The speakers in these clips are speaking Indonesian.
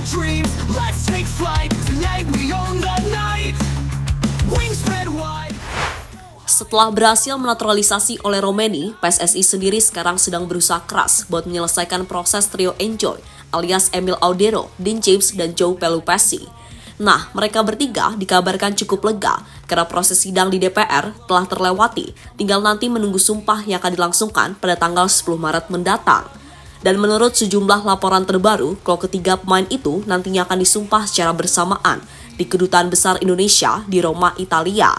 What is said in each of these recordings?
dreams, let's take flight. Tonight we own the night. Wings spread wide. Setelah berhasil menaturalisasi oleh Romeni, PSSI sendiri sekarang sedang berusaha keras buat menyelesaikan proses trio Enjoy alias Emil Audero, Dean James, dan Joe Pelupessy. Nah, mereka bertiga dikabarkan cukup lega karena proses sidang di DPR telah terlewati, tinggal nanti menunggu sumpah yang akan dilangsungkan pada tanggal 10 Maret mendatang. Dan menurut sejumlah laporan terbaru, kalau ketiga pemain itu nantinya akan disumpah secara bersamaan di Kedutaan Besar Indonesia di Roma, Italia.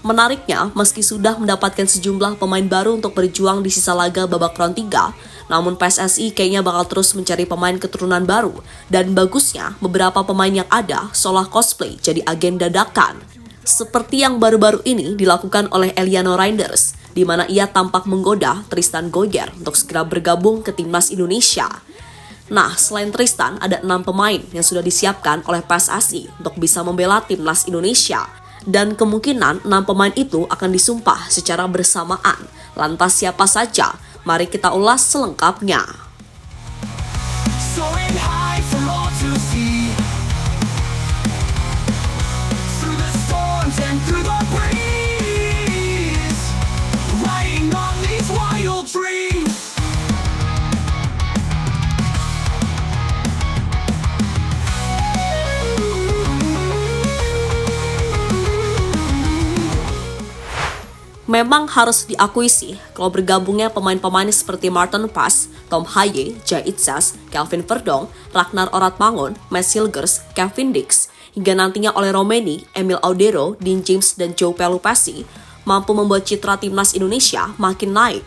Menariknya, meski sudah mendapatkan sejumlah pemain baru untuk berjuang di sisa laga babak round 3, namun PSSI kayaknya bakal terus mencari pemain keturunan baru. Dan bagusnya, beberapa pemain yang ada seolah cosplay jadi agen dadakan. Seperti yang baru-baru ini dilakukan oleh Eliano Reinders, di mana ia tampak menggoda Tristan Goyer untuk segera bergabung ke timnas Indonesia. Nah, selain Tristan, ada 6 pemain yang sudah disiapkan oleh PSSI untuk bisa membela timnas Indonesia. Dan kemungkinan 6 pemain itu akan disumpah secara bersamaan. Lantas siapa saja? Mari kita ulas selengkapnya. Soaring high for all to see. Through the storms and through the breeze. Riding on these wild dreams. Memang harus diakui sih, kalau bergabungnya pemain-pemain seperti Martin Paes, Tom Haye, Jay Itzas, Kelvin Verdong, Ragnar Oratmangun, Mads Hilgers, Kevin Dix, hingga nantinya oleh Romeni, Emil Audero, Dean James, dan Joe Pelupessy, mampu membuat citra timnas Indonesia makin naik.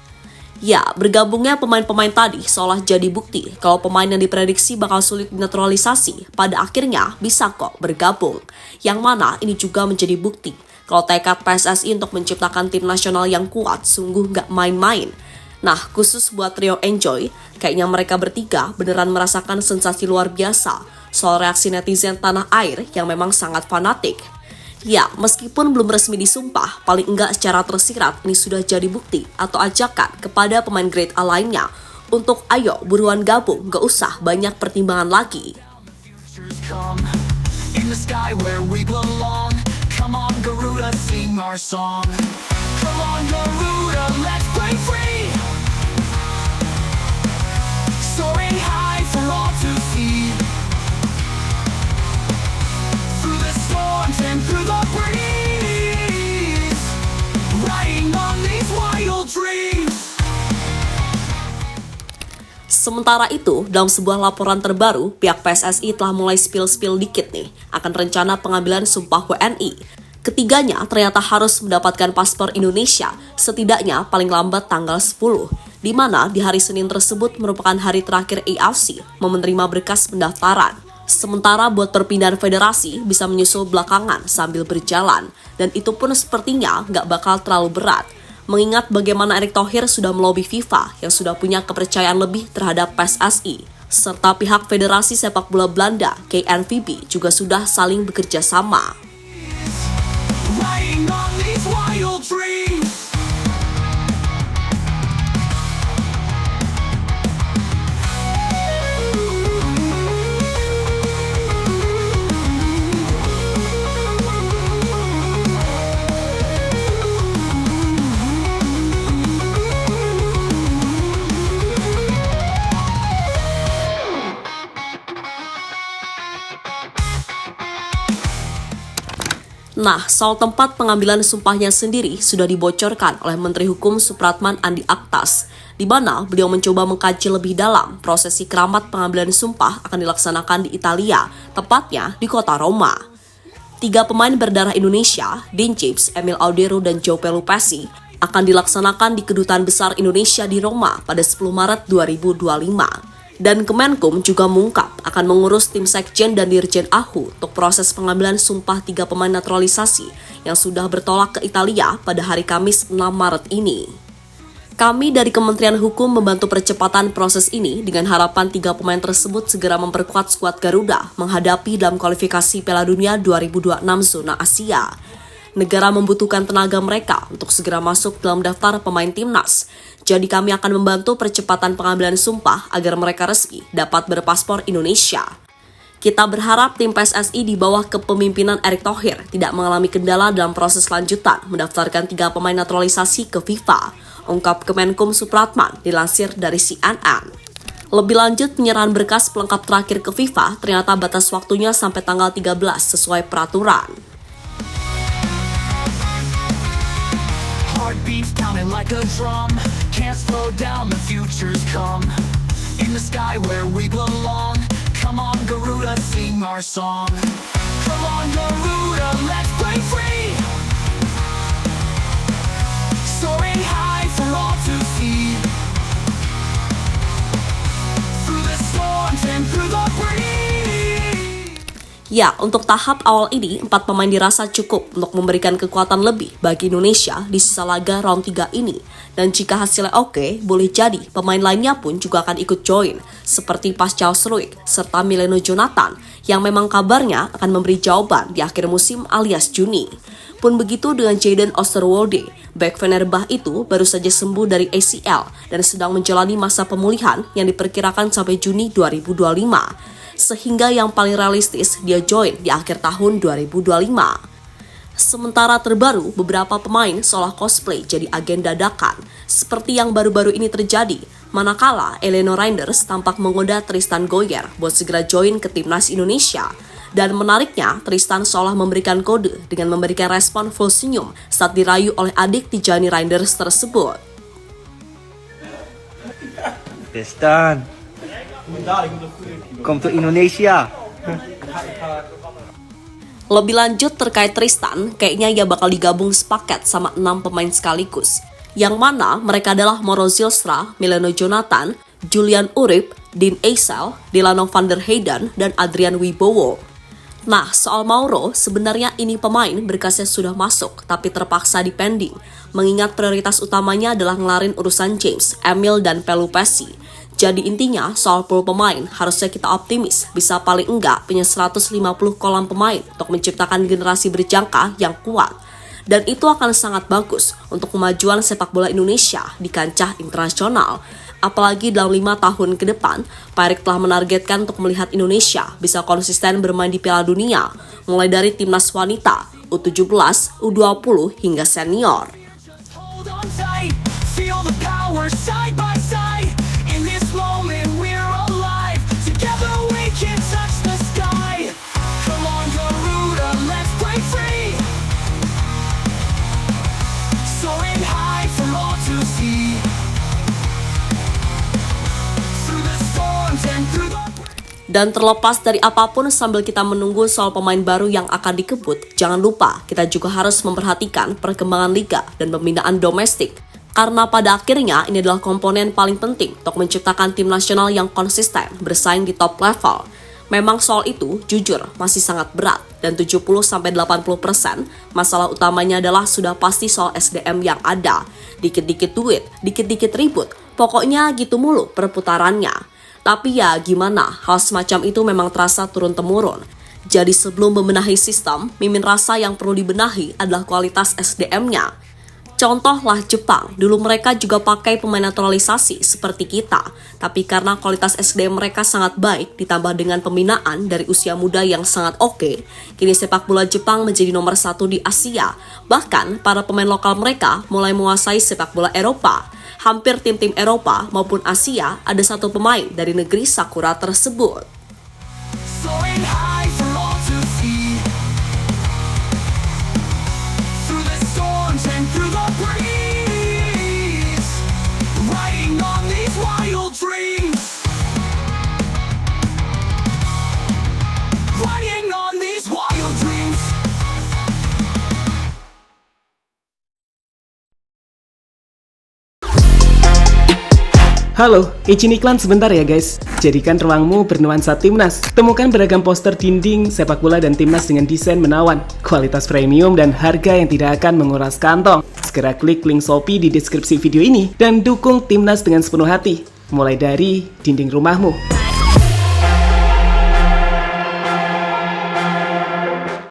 Ya, bergabungnya pemain-pemain tadi seolah jadi bukti kalau pemain yang diprediksi bakal sulit dinaturalisasi, pada akhirnya bisa kok bergabung. Yang mana ini juga menjadi bukti kalau tekad PSSI untuk menciptakan tim nasional yang kuat sungguh nggak main-main. Nah, khusus buat trio Enjoy, kayaknya mereka bertiga beneran merasakan sensasi luar biasa soal reaksi netizen tanah air yang memang sangat fanatik. Ya, meskipun belum resmi disumpah, paling enggak secara tersirat ini sudah jadi bukti atau ajakan kepada pemain grade A lainnya untuk ayo buruan gabung, gak usah banyak pertimbangan lagi. Come in the sky where we belong. Come on, Garuda, sing our song. Come on, Garuda, let's break free. Soaring high for all to see. Through the storms and through the breeze. Riding on these wild dreams. Sementara itu, dalam sebuah laporan terbaru, pihak PSSI telah mulai spill dikit nih akan rencana pengambilan sumpah WNI. Ketiganya ternyata harus mendapatkan paspor Indonesia setidaknya paling lambat tanggal 10, di mana di hari Senin tersebut merupakan hari terakhir AFC menerima berkas pendaftaran. Sementara buat perpindahan federasi bisa menyusul belakangan sambil berjalan, dan itu pun sepertinya nggak bakal terlalu berat. Mengingat bagaimana Erick Thohir sudah melobi FIFA yang sudah punya kepercayaan lebih terhadap PSSI, serta pihak Federasi Sepak Bola Belanda, KNVB, juga sudah saling bekerja sama. Riding on these wild dreams. Nah, soal tempat pengambilan sumpahnya sendiri sudah dibocorkan oleh Menteri Hukum Supratman Andi Aktas, di mana beliau mencoba mengkaji lebih dalam prosesi keramat pengambilan sumpah akan dilaksanakan di Italia, tepatnya di kota Roma. 3 pemain berdarah Indonesia, Dean James, Emil Audero, dan Joe Pelupessy, akan dilaksanakan di Kedutaan Besar Indonesia di Roma pada 10 Maret 2025. Dan Kemenkum juga mengungkap akan mengurus tim Sekjen dan Dirjen AHU untuk proses pengambilan sumpah 3 pemain naturalisasi yang sudah bertolak ke Italia pada hari Kamis 6 Maret ini. Kami dari Kementerian Hukum membantu percepatan proses ini dengan harapan 3 pemain tersebut segera memperkuat skuad Garuda menghadapi dalam kualifikasi Piala Dunia 2026 zona Asia. Negara membutuhkan tenaga mereka untuk segera masuk dalam daftar pemain timnas. Jadi kami akan membantu percepatan pengambilan sumpah agar mereka resmi dapat berpaspor Indonesia. Kita berharap tim PSSI di bawah kepemimpinan Erick Thohir tidak mengalami kendala dalam proses lanjutan mendaftarkan 3 pemain naturalisasi ke FIFA, ungkap Kemenkum Supratman dilansir dari CNN. Lebih lanjut, penyerahan berkas pelengkap terakhir ke FIFA ternyata batas waktunya sampai tanggal 13 sesuai peraturan. Heartbeats pounding like a drum. Can't slow down, the future's come. In the sky where we belong. Come on Garuda, sing our song. Come on Garuda, let's play free. Soaring high for all to see. Through the storms and through the breeze. Ya, untuk tahap awal ini, 4 pemain dirasa cukup untuk memberikan kekuatan lebih bagi Indonesia di sisa laga round 3 ini. Dan jika hasilnya oke, boleh jadi pemain lainnya pun juga akan ikut join, seperti Pascal Struijk serta Mileno Jonathan, yang memang kabarnya akan memberi jawaban di akhir musim alias Juni. Pun begitu dengan Jadon Oosterwolde, bek Fenerbahce itu baru saja sembuh dari ACL dan sedang menjalani masa pemulihan yang diperkirakan sampai Juni 2025. Sehingga yang paling realistis dia join di akhir tahun 2025. Sementara terbaru, beberapa pemain seolah cosplay jadi agen dadakan, seperti yang baru-baru ini terjadi, manakala Eleanor Reinders tampak menggoda Tristan Goyer buat segera join ke timnas Indonesia. Dan menariknya, Tristan seolah memberikan kode dengan memberikan respon full senyum saat dirayu oleh adik Tijani Reinders tersebut. Tristan, come to Indonesia. Lebih lanjut terkait Tristan, kayaknya ia bakal digabung sepaket sama 6 pemain sekaligus. Yang mana mereka adalah Mauro Zylstra, Mileno Jonathan, Julian Urip, Dean Eysel, Delano van der Heyden, dan Adrian Wibowo. Nah, soal Mauro, sebenarnya ini pemain berkasnya sudah masuk, tapi terpaksa dipending, mengingat prioritas utamanya adalah ngelarin urusan James, Emil, dan Pelupessy. Jadi intinya, soal pool pemain, harusnya kita optimis bisa paling enggak punya 150 kolam pemain untuk menciptakan generasi berjangka yang kuat. Dan itu akan sangat bagus untuk kemajuan sepak bola Indonesia di kancah internasional. Apalagi dalam 5 tahun ke depan, Pak Erick telah menargetkan untuk melihat Indonesia bisa konsisten bermain di Piala Dunia, mulai dari timnas wanita, U17, U20, hingga senior. Hold on tight, feel the power side by side. In this moment we're alive. Together we can touch the sky. Come on Garuda, let's break free. Soaring high for all to see. Through the storms and through the Dan terlepas dari apapun sambil kita menunggu soal pemain baru yang akan dikebut, jangan lupa kita juga harus memperhatikan perkembangan liga dan pembinaan domestik. Karena pada akhirnya ini adalah komponen paling penting untuk menciptakan tim nasional yang konsisten bersaing di top level. Memang soal itu, jujur, masih sangat berat. Dan 70-80% masalah utamanya adalah sudah pasti soal SDM yang ada. Dikit-dikit duit, dikit-dikit ribut, pokoknya gitu mulu perputarannya. Tapi ya gimana, hal semacam itu memang terasa turun-temurun. Jadi sebelum membenahi sistem, Mimin rasa yang perlu dibenahi adalah kualitas SDM-nya. Contohlah Jepang, dulu mereka juga pakai pemain naturalisasi seperti kita. Tapi karena kualitas SDM mereka sangat baik, ditambah dengan pembinaan dari usia muda yang sangat oke, kini sepak bola Jepang menjadi nomor 1 di Asia. Bahkan, para pemain lokal mereka mulai menguasai sepak bola Eropa. Hampir tim-tim Eropa maupun Asia ada 1 pemain dari negeri Sakura tersebut. soaring high for all to see. Through the storms and through the breeze. Riding on these wild dreams. Riding on these wild dreams. Halo, izin iklan sebentar ya guys. Jadikan ruangmu bernuansa timnas. Temukan beragam poster dinding, sepak bola dan timnas dengan desain menawan, kualitas premium dan harga yang tidak akan menguras kantong. Segera klik link Shopee di deskripsi video ini dan dukung timnas dengan sepenuh hati. Mulai dari dinding rumahmu.